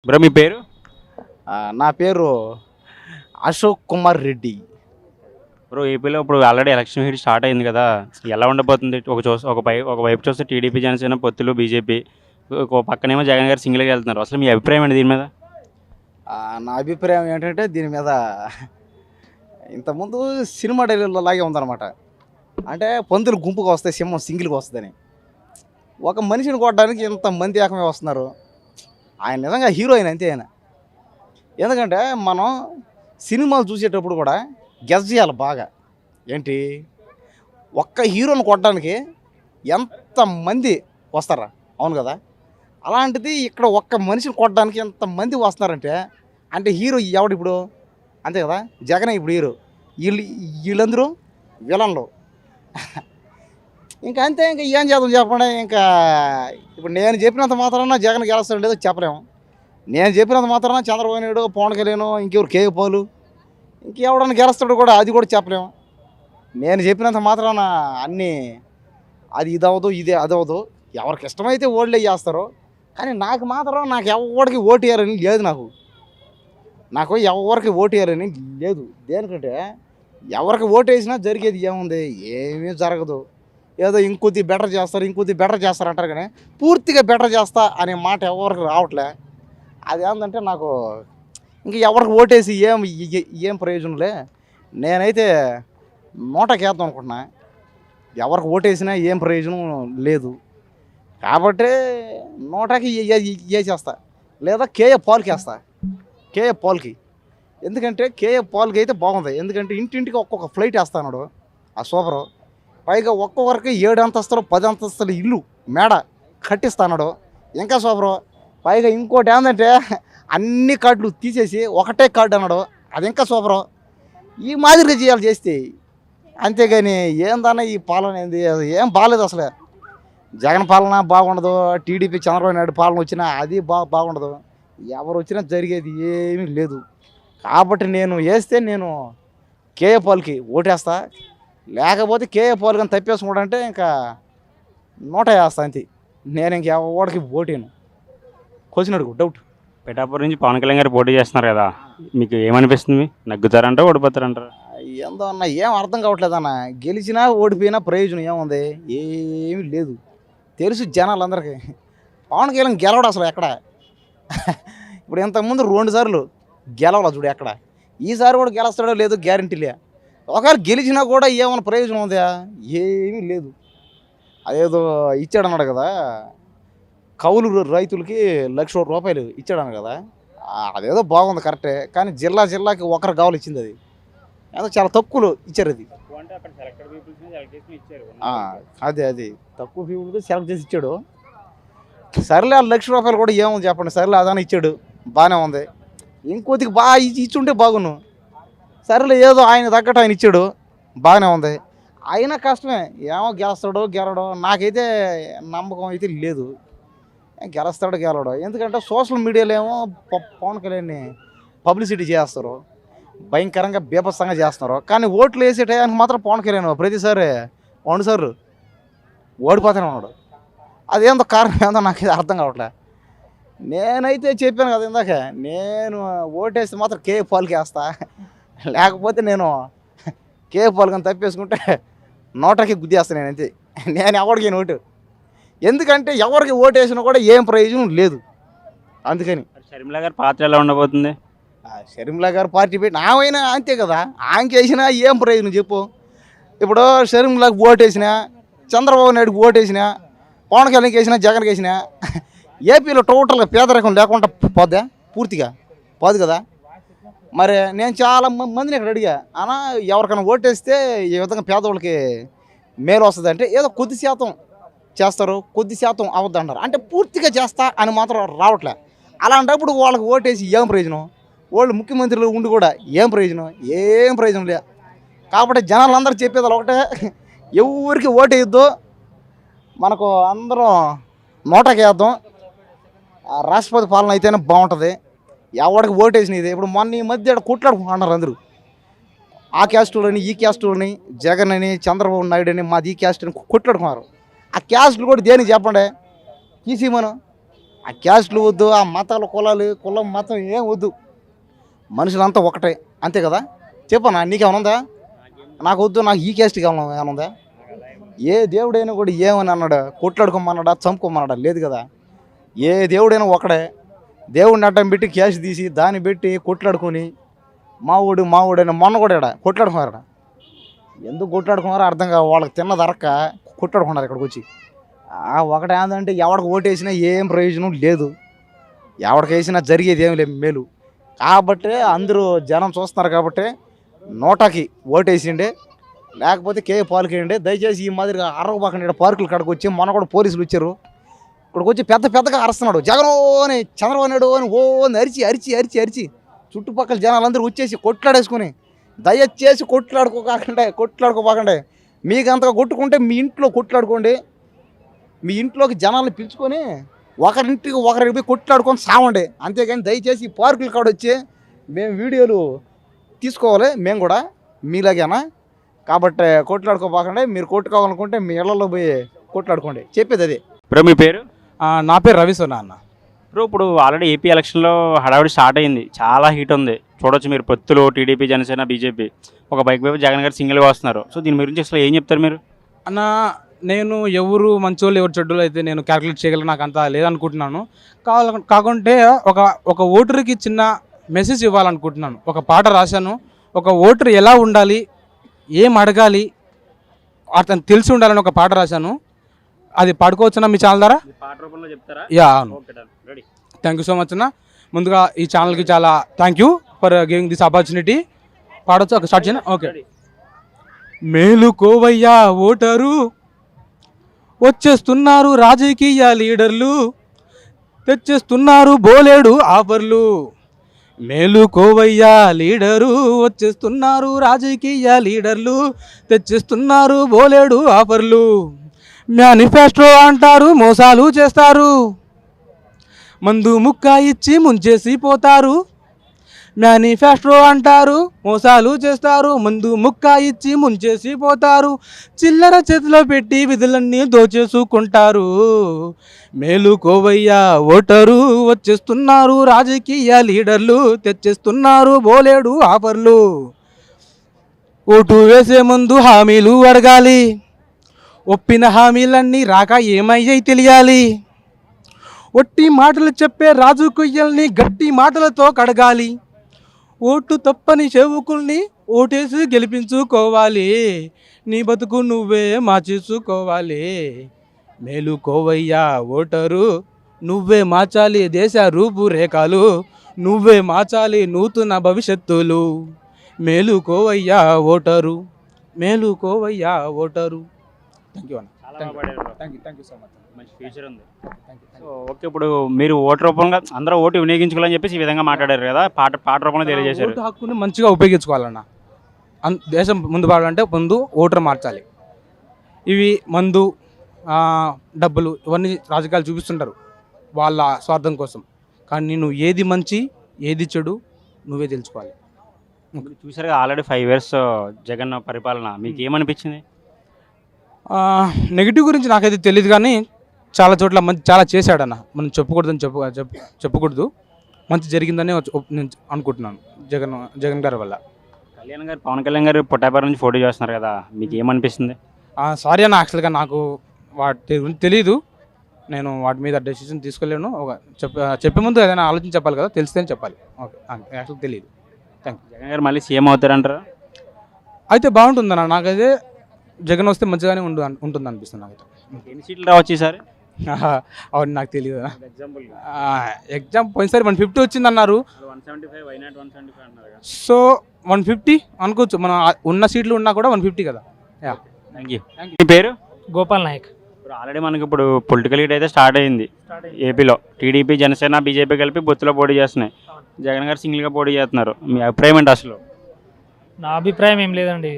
Bro మీ పేరు? నా పేరు అశోక్ కుమార్ రెడ్డి. బ్రో ఏపీలో ఇప్పుడు ఆల్రెడీ ఎలక్షన్ హీట్ స్టార్ట్ అయింది కదా! ఎలా ఉండబోతుంది? ఒకవైపు చూస్తే టీడీపీ, జనసేన పొత్తులు, బీజేపీ. ఒక పక్కనేమో జగన్ గారు సింగిల్‌గా వెళ్తున్నారు. అసలు మీ అభిప్రాయం ఏంటి దీని మీద? నా అభిప్రాయం ఏంటంటే దీని మీద ఇంతకుముందు సినిమా డైలాగులో లాగే ఉందన్నమాట. అంటే పందులు గుంపుగా వస్తాయి, సింహం సింగిల్‌గా వస్తదని. ఒక మనిషిని కొట్టడానికి ఇంతమంది ఏకమై వస్తున్నారు. ఆయన నిజంగా హీరో అంతే ఆయన. ఎందుకంటే మనం సినిమాలు చూసేటప్పుడు కూడా గెస్ చేయాలి బాగా. ఏంటి ఒక్క హీరోని కొట్టడానికి ఎంతమంది వస్తారా? అవును కదా! అలాంటిది ఇక్కడ ఒక్క మనిషిని కొట్టడానికి ఎంతమంది వస్తున్నారంటే అంటే హీరో ఎవడిప్పుడు? అంతే కదా! జగనే ఇప్పుడు హీరో. వీళ్ళు వీళ్ళందరూ విలన్లు. ఇంకా అంతే, ఇంకా ఏం చేద్దాం చెప్పండి. ఇంకా ఇప్పుడు నేను చెప్పినంత మాత్రాన జగన్ గెలుస్తాడో లేదో చెప్పలేము. నేను చెప్పినంత మాత్రాన చంద్రబాబు నాయుడు, పవన్ కళ్యాణ్, ఇంకెవరు కేఏ పాలు, ఇంకెవడన్నా గెలుస్తాడు కూడా అది కూడా చెప్పలేము. నేను చెప్పినంత మాత్రాన అన్నీ అది ఇదవదు, ఇది అదవదు. ఎవరికి ఇష్టమైతే ఓట్లే చేస్తారు. కానీ నాకు మాత్రం నాకు ఎవరికి ఓటు వేయాలని లేదు. నాకు ఎవరికి ఓటు వేయాలని లేదు. దేనికంటే ఎవరికి ఓటు వేసినా జరిగేది ఏముంది? ఏమీ జరగదు. ఏదో ఇంకొద్ది బెటర్ చేస్తారు, ఇంకొద్ది బెటర్ చేస్తారు అంటారు. కానీ పూర్తిగా బెటర్ చేస్తా అనే మాట ఎవరికి రావట్లే. అది ఏంటంటే నాకు ఇంక ఎవరికి ఓటేసి ఏం ప్రయోజనంలే. నేనైతే నోటకేద్దాం అనుకుంటున్నా. ఎవరికి ఓటేసినా ఏం ప్రయోజనం లేదు. కాబట్టి నోటాకి వేసేస్తా, లేదా కేఏ పాల్కి వేస్తా. కేఏ పాల్కి. ఎందుకంటే కేఏ పాల్కి అయితే బాగుంది. ఎందుకంటే ఇంటింటికి ఒక్కొక్క ఫ్లైట్ వేస్తాడు ఆ సూపరు. పైగా ఒక్కొక్కరికి 7 అంతస్తులు 10 అంతస్తులు ఇల్లు మేడ కట్టిస్తాడు. ఇంకా సూపరు. పైగా ఇంకోటి ఏంటంటే అన్ని కార్డులు తీసేసి ఒకటే కార్డు అన్నాడు. అది ఇంకా సూపరు. ఈ మాదిరిగా చేయాలి చేస్తే. అంతేగాని ఏందన్నా ఈ పాలన ఏంది? అది ఏం బాగాలేదు అసలు. జగన్ పాలన బాగుండదు, టీడీపీ చంద్రబాబు నాయుడు పాలన వచ్చినా అది బాగుండదు. ఎవరు వచ్చినా జరిగేది ఏమీ లేదు. కాబట్టి నేను కేఏ పాల్కి ఓటేస్తా. లేకపోతే కేఏ పాల్ కానీ తప్పేసుకుంటాంటే ఇంకా నోట వేస్తా అంతే. నేను ఇంకెవడికి ఓటేను. క్వశ్చన్ అడుగు, డౌట్. పిఠాపురం నుంచి పవన్ కళ్యాణ్ గారు పోటీ చేస్తున్నారు కదా! మీకు ఏమనిపిస్తుంది? నగ్గుతారంటారా? ఓడిపోతారంటారా? ఏందో అన్న ఏం అర్థం కావట్లేదన్న. గెలిచినా ఓడిపోయినా ప్రయోజనం ఏముంది? ఏమీ లేదు. తెలుసు జనాలందరికీ. పవన్ కళ్యాణ్ గెలవడు అసలు ఎక్కడ. ఇప్పుడు ఇంతకుముందు 2 సార్లు గెలవాల చూడు ఎక్కడ. ఈసారి కూడా గెలుస్తాడో లేదో గ్యారంటీలే. ఒకవేళ గెలిచినా కూడా ఏమైనా ప్రయోజనం ఉందా? ఏమీ లేదు. అదేదో ఇచ్చాడన్నాడు కదా, కౌలు రైతులకి ₹1,00,000 ఇచ్చాడన్నాడు కదా. అదేదో బాగుంది కరెక్టే. కానీ జిల్లాకి ఒకరు కావాలి ఇచ్చింది. అది ఏదో చాలా తక్కువలో ఇచ్చారు. అది అది తక్కువ పీపుల్తో సెలెక్ట్ చేసి ఇచ్చాడు. సరేలే ఆ ₹1,00,000 కూడా ఏముంది చెప్పండి. సరేలే అదాని ఇచ్చాడు, బాగానే ఉంది. ఇంకొద్దిగా బాగా ఇచ్చుంటే బాగున్నాను. సరేలే ఏదో ఆయన తగ్గట్టు ఆయన ఇచ్చాడు, బాగానే ఉంది. అయినా కష్టమే. ఏమో గెలుస్తాడో గెలవడో నాకైతే నమ్మకం అయితే లేదు. గెలుస్తాడో గెలవడో. ఎందుకంటే సోషల్ మీడియాలో ఏమో పవన్ కళ్యాణ్ని పబ్లిసిటీ చేస్తారు, భయంకరంగా బీభత్సంగా చేస్తున్నారు. కానీ ఓట్లు వేసే టయానికి మాత్రం పవన్ కళ్యాణ్ ప్రతిసారి 2 సార్లు ఓడిపోతూనే ఉన్నాడు. అదేందో కారణం ఏందో నాకు అర్థం కావట్లే. నేనైతే చెప్పాను కదా ఇందాక, నేను ఓటేస్తే మాత్రం కేఏ పాల్కి వేస్తా. లేకపోతే నేను కేఏ పాల్ కానీ తప్పేసుకుంటే నోటకి గుద్దేస్తాను నేను అంతే. నేను ఎవరికి ఓటు. ఎందుకంటే ఎవరికి ఓటేసినా కూడా ఏం ప్రయోజనం లేదు. అందుకని షర్మిల గారి పాత్ర ఎలా ఉండబోతుంది? షర్మిల గారు పార్టీ పెట్టి ఆమెనా అంతే కదా. ఆమెకి వేసినా ఏం ప్రయోజనం చెప్పు. ఇప్పుడు షర్మిలకు ఓటేసినా, చంద్రబాబు నాయుడుకి ఓటేసినా, పవన్ కళ్యాణ్కి వేసినా, జగన్కి వేసినా ఏపీలో టోటల్గా పేదరికం లేకుండా పోద్దా? పూర్తిగా పోదు కదా. మరి నేను చాలా మందిని ఇక్కడ అడిగా, అన్నా ఎవరికైనా ఓటేస్తే ఈ విధంగా పేదవాళ్ళకి మేలు వస్తుంది అంటే ఏదో కొద్ది శాతం చేస్తారు, కొద్ది శాతం అవద్దు అంటారు. అంటే పూర్తిగా చేస్తా అని మాత్రం రావట్లే. అలాంటప్పుడు వాళ్ళకి ఓటేసి ఏం ప్రయోజనం? వాళ్ళు ముఖ్యమంత్రులు ఉండి కూడా ఏం ప్రయోజనం? ఏం ప్రయోజనం లే. కాబట్టి జనాలందరూ చెప్పేది ఒకటే, ఎవరికి ఓటేయద్దు, మనకు అందరం నోటకేద్దాం, రాష్ట్రపతి పాలన అయితేనే బాగుంటుంది. ఎవరికి ఓటేసినది ఇప్పుడు మొన్న ఈ మధ్య కొట్లాడుకుంటున్నారు అందరూ. ఆ క్యాస్టులని ఈ క్యాస్టులని, జగన్ అని చంద్రబాబు నాయుడు అని మాది ఈ క్యాస్ట్ అని కొట్లాడుకున్నారు. ఆ క్యాస్టులు కూడా దేనికి చెప్పండి తీసిమను. ఆ క్యాస్ట్లు వద్దు, ఆ మతాలు కులం మతం ఏం వద్దు, మనుషులంతా ఒకటే, అంతే కదా. చెప్పనా నీకేమైనా ఉందా? నాకు వద్దు, నాకు ఈ క్యాస్ట్ ఏమైనా ఉందా? ఏ దేవుడైనా కూడా ఏమని అన్నాడా? కొట్లాడుకోమన్నాడా, చంపుకోమన్నాడా? లేదు కదా. ఏ దేవుడైనా ఒకడే. దేవుడిని అడ్డం పెట్టి క్యాష్ తీసి దాన్ని పెట్టి కొట్లాడుకొని మావుడైనా మొన్న కూడా ఇక్కడ కొట్లాడుకున్నారట. ఎందుకు కొట్లాడుకున్నారో అర్థం కాదు, వాళ్ళకి తిన్నది అరక్క కొట్లాడుకున్నారు ఇక్కడికి వచ్చి. ఒకటి ఏంటంటే ఎవడికి ఓటేసినా ఏం ప్రయోజనం లేదు, ఎవడికి వేసినా జరిగేది ఏమి లేదు మేలు. కాబట్టి అందరూ జనం చూస్తున్నారు కాబట్టి నోటాకి ఓటేసిండే, లేకపోతే పాలకేయండి. దయచేసి ఈ మాదిరిగా అరవబాకండి. ఇక్కడ పార్కులు కాడికి వచ్చి మొన్న కూడా పోలీసులు వచ్చారు, ఇక్కడికి వచ్చి పెద్దగా అరుస్తున్నాడు జగన్ అని, చంద్రబాబు నాయుడు అని ఓ అని అరిచి అరిచి అరిచి అరిచి చుట్టుపక్కల జనాలందరూ వచ్చేసి కొట్లాడేసుకొని, దయచేసి కొట్లాడుకోబాకండి. మీకు అంతగా కొట్టుకుంటే మీ ఇంట్లో కొట్లాడుకోండి, మీ ఇంట్లోకి జనాలను పిలుచుకొని ఒకరింటికి ఒకరికి పోయి కొట్లాడుకొని సావండి. అంతేగాని దయచేసి ఈ పార్కుల కాడ వచ్చి మేము వీడియోలు తీసుకోవాలి, మేము కూడా మీలాగేనా. కాబట్టి కొట్లాడుకోబాకండి. మీరు కొట్టుకోవాలనుకుంటే మీ ఇళ్లలో పోయి కొట్లాడుకోండి, చెప్పేది అదే. బ్రో మీ పేరు? నా పేరు రవిసోనా అన్న. బ్రో ఇప్పుడు ఆల్రెడీ ఏపీ ఎలక్షన్లో హడావిడి స్టార్ట్ అయింది, చాలా హీట్ ఉంది. చూడొచ్చు మీరు పొత్తులు టీడీపీ జనసేన బీజేపీ, ఒక బైక్ వైపు జగన్ గారు సింగిల్గా వస్తున్నారు. సో దీని గురించి అసలు ఏం చెప్తారు మీరు? అన్న నేను ఎవరు మంచోళ్ళు ఎవరు చెడ్డోళ్ళు అయితే నేను క్యాలిక్యులేట్ చేయగలను, నాకు అంత లేదనుకుంటున్నాను. కాకుంటే ఒక ఓటర్కి చిన్న మెసేజ్ ఇవ్వాలనుకుంటున్నాను. ఒక పాట రాశాను, ఒక ఓటర్ ఎలా ఉండాలి, ఏం అడగాలి, అతను తెలిసి ఉండాలని ఒక పాట రాశాను. అది పాడుకోవచ్చునా మీ ఛానల్ ద్వారా? పాట రూపంలో చెప్తారా? యా అవును. థ్యాంక్ యూ సో మచ్ అన్న. ముందుగా ఈ ఛానల్కి చాలా thank you for giving this opportunity. పాడొచ్చు, ఒక స్టార్ట్ చేయను. ఓకే. మేలుకోవయ్యా ఓటరు, వచ్చేస్తున్నారు రాజకీయ లీడర్లు, తెచ్చేస్తున్నారు బోలేడు ఆఫర్లు. మేలుకోవయ్యా లీడరు, వచ్చేస్తున్నారు రాజకీయ లీడర్లు, తెచ్చేస్తున్నారు బోలేడు ఆఫర్లు. మేనిఫెస్టో అంటారు, మోసాలు చేస్తారు, మందు ముక్క ఇచ్చి ముంచేసి పోతారు. మేనిఫెస్టో అంటారు, మోసాలు చేస్తారు, మందు ముక్క ఇచ్చి ముంచేసి పోతారు. చిల్లర చేతిలో పెట్టి విధులన్నీ దోచేసుకుంటారు. మేలుకోవయ్యా ఓటరు, వచ్చేస్తున్నారు రాజకీయ లీడర్లు, తెచ్చేస్తున్నారు బోలేడు ఆఫర్లు. ఓటు వేసే ముందు హామీలు అడగాలి, ఒప్పిన హామీలన్నీ రాక ఏమయ్యాయి తెలియాలి. ఒట్టి మాటలు చెప్పే రాజు కొయ్యల్ని గట్టి మాటలతో కడగాలి. ఓటు తప్పని చెవుకుల్ని ఓటేసి గెలిపించుకోవాలి. నీ బతుకు నువ్వే మార్చేసుకోవాలి. మేలుకోవయ్యా ఓటరు, నువ్వే మార్చాలి దేశ రూపురేఖలు, నువ్వే మార్చాలి నూతన భవిష్యత్తులు. మేలుకోవయ్యా ఓటరు, మేలుకోవయ్యా ఓటరు. థ్యాంక్ యూ అన్న. Thank you so much. మంచి ఫ్యూచర్ ఉంది. ఓకే, ఇప్పుడు మీరు ఓటు రూపంగా అందరూ ఓటు వినియోగించుకోవాలని చెప్పేసి ఈ విధంగా మాట్లాడారు కదా, పాట రూపంలో తెలియజేశారు. ఓటు హక్కుని మంచిగా ఉపయోగించుకోవాలన్న. దేశం ముందు పడాలంటే ముందు ఓటర్ మార్చాలి. ఇవి మందు, డబ్బులు ఇవన్నీ రాజకీయాలు చూపిస్తుంటారు వాళ్ళ స్వార్థం కోసం. కానీ నువ్వు ఏది మంచి ఏది చెడు నువ్వే తెలుసుకోవాలి. చూసారుగా ఆల్రెడీ 5 years జగన్ పరిపాలన, మీకు ఏమనిపించింది? నెగిటివ్ గురించి నాకైతే తెలియదు, కానీ చాలా చోట్ల మంచి చాలా చేశాడన్న. మనం చెప్పకూడదని చెప్పకూడదు, మంచి జరిగిందని నేను అనుకుంటున్నాను జగన్ గారి వల్ల. పవన్ కళ్యాణ్ గారు పొట్టాపర నుంచి పోటీ చేస్తున్నారు కదా, మీకు ఏమనిపిస్తుంది? సారీ అన్న, యాక్చువల్గా నాకు వాటి గురించి తెలీదు, నేను వాటి మీద డెసిషన్ తీసుకోలేను. చెప్పే ముందు ఏదైనా ఆలోచన చెప్పాలి కదా, తెలిస్తేనే చెప్పాలి. ఓకే, యాక్చువల్గా తెలియదు. Thank you. జగన్ గారు మళ్ళీ సీఎం అవుతారంటారా? అయితే బాగుంటుందన్న, నాకైతే జగన్ వస్తే మంచిగానే ఉంటుంది అనిపిస్తుంది నాకైతే. ఎన్ని సీట్లు రావచ్చు ఈసారి? అవును, నాకు తెలియదు. ఎగ్జామ్ పోయినసారి 150 వచ్చిందన్నారు, సో 150 అనుకోవచ్చు. మన ఉన్న సీట్లు ఉన్నా కూడా 150 కదా. Thank you. మీ పేరు? గోపాల్ నాయక్. ఇప్పుడు ఆల్రెడీ మనకి ఇప్పుడు పొలిటికల్ లీడ్ అయితే స్టార్ట్ అయింది ఏపీలో. టీడీపీ జనసేన బీజేపీ కలిపి బొత్తులో పోటీ చేస్తున్నాయి, జగన్ గారు సింగిల్గా పోటీ చేస్తున్నారు. మీ అభిప్రాయం ఏంటి అసలు? నా అభిప్రాయం ఏం లేదండి,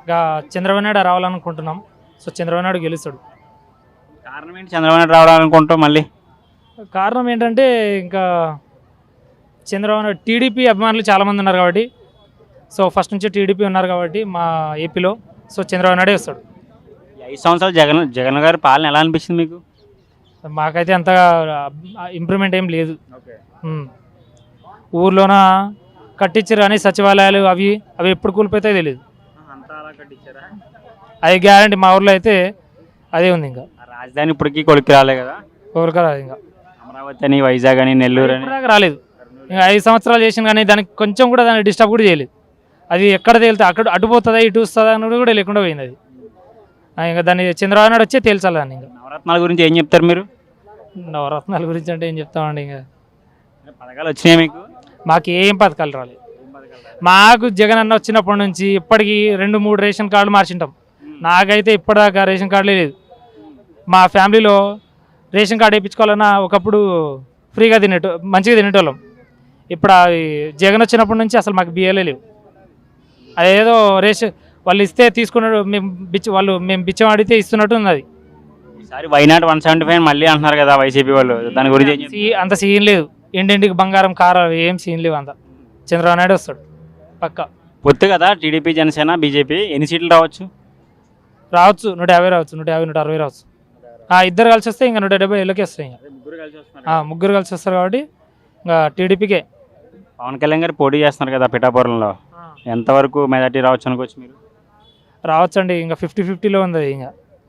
ఇంకా చంద్రబాబు నాయుడు రావాలనుకుంటున్నాం. సో చంద్రబాబు నాయుడు గెలుస్తాడు. కారణం ఏంటి చంద్రబాబు నాయుడు రావాలనుకుంటాం? మళ్ళీ కారణం ఏంటంటే ఇంకా చంద్రబాబు నాయుడు టీడీపీ అభిమానులు చాలామంది ఉన్నారు కాబట్టి, సో ఫస్ట్ నుంచి టీడీపీ ఉన్నారు కాబట్టి మా ఏపీలో, సో చంద్రబాబు నాయుడే వస్తాడు. 5 సంవత్సరాలు జగన్ గారి పాలన ఎలా అనిపించింది మీకు? మాకైతే అంతగా ఇంప్రూవ్మెంట్ ఏం లేదు. ఊర్లోన కట్టించారు కానీ సచివాలయాలు అవి అవి ఎప్పుడు కూలిపోతాయో తెలియదు. అది గ్యారంటీ మా ఊర్లో అయితే అదే ఉంది. ఇంకా రాజధాని ఇప్పటికీ కొలిక్కి రాలే కదా, కోరుకోరాదు. ఇంకా అమరావతి అని, వైజాగ్ అని, నెల్లూరు అని. దాకా రాలేదు. ఇంకా 5 సంవత్సరాలు చేసిన కానీ దానికి కొంచెం కూడా దాన్ని డిస్టర్బ్ కూడా చేయలేదు. అది ఎక్కడ తేలితే అక్కడ అటు పోతుందా ఇటు వస్తుందా అని కూడా లేకుండా పోయింది అది. ఇంకా దాన్ని చంద్రబాబు నాయుడు వచ్చే తేల్చాలి దాన్ని. ఇంకా నవరత్నాల గురించి ఏం చెప్తారు మీరు? నవరత్నాల గురించి అంటే ఏం చెప్తామండి. ఇంకా పథకాలు వచ్చినాయి మీకు? మాకు ఏం పథకాలు రాలేదు. మాకు జగన్ అన్న వచ్చినప్పటి నుంచి ఇప్పటికీ 2-3 రేషన్ కార్డులు మార్చింటాం. నాకైతే ఇప్పటిదాకా రేషన్ కార్డులే లేదు. మా ఫ్యామిలీలో రేషన్ కార్డు వేయించుకోవాలన్నా ఒకప్పుడు ఫ్రీగా మంచిగా తినేటోళ్ళం. ఇప్పుడు అవి జగన్ వచ్చినప్పటి నుంచి అసలు మాకు బియ్యాలే లేవు. అదేదో రేషన్ వాళ్ళు ఇస్తే తీసుకున్నాడు, మేము బిచ్చం అడిగితే ఇస్తున్నట్టు ఉంది. అది ఈసారి వైనాట్ 175 మళ్ళీ అంటున్నారు కదా వైసీపీ వాళ్ళు, దాని గురించి ఏం చెప్తారు? అంత సీన్ లేదు. ఇంటింటికి బంగారం కారం ఏం సీన్ లేవు. అంత చంద్రబాబు నాయుడు వస్తాడు పక్క. పొత్తు కదా టీడీపీ, జనసేన, బీజేపీ. ఎన్ని సీట్లు రావచ్చు? 150 రావచ్చు, 160 రావచ్చు. ఇద్దరు కలిసి వస్తే ఇంకా 170 వస్తాయి. ఇంకా ముగ్గురు కలిసి వస్తారు కాబట్టి ఇంకా టీడీపీకే. పవన్ కళ్యాణ్ గారు పోటీ చేస్తున్నారు కదా పిఠాపురంలో, ఎంతవరకు మెజార్టీ రావచ్చు అనుకోవచ్చు మీరు? రావచ్చండి. ఇంకా 50-50లో ఉంది అది.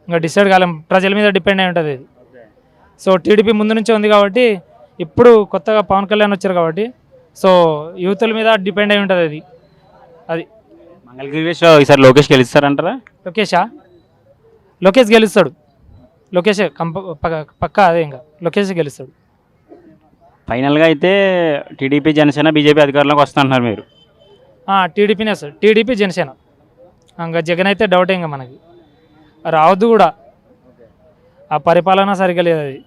ఇంకా డిసైడ్ కాలేం, ప్రజల మీద డిపెండ్ అయి ఉంటుంది అది. సో టీడీపీ ముందు నుంచే ఉంది కాబట్టి, ఇప్పుడు కొత్తగా పవన్ కళ్యాణ్ వచ్చారు కాబట్టి సో యూతుల మీద డిపెండ్ అయి ఉంటుంది అది. అది మంగళగిరిలో ఈసారి లోకేష్ గెలుస్తారంటారా? లోకేష్ గెలుస్తాడు. లోకేష్ పక్కా అదే. ఇంకా లోకేష్ గెలుస్తాడు. ఫైనల్గా అయితే టీడీపీ, జనసేన, బీజేపీ అధికారంలోకి వస్తున్నారు మీరు? టీడీపీనే సార్. టీడీపీ, జనసేన. ఇంకా జగన్ అయితే డౌటే. ఇంకా మనకి రావద్దు కూడా. ఆ పరిపాలన సరిగ్గా లేదు అది.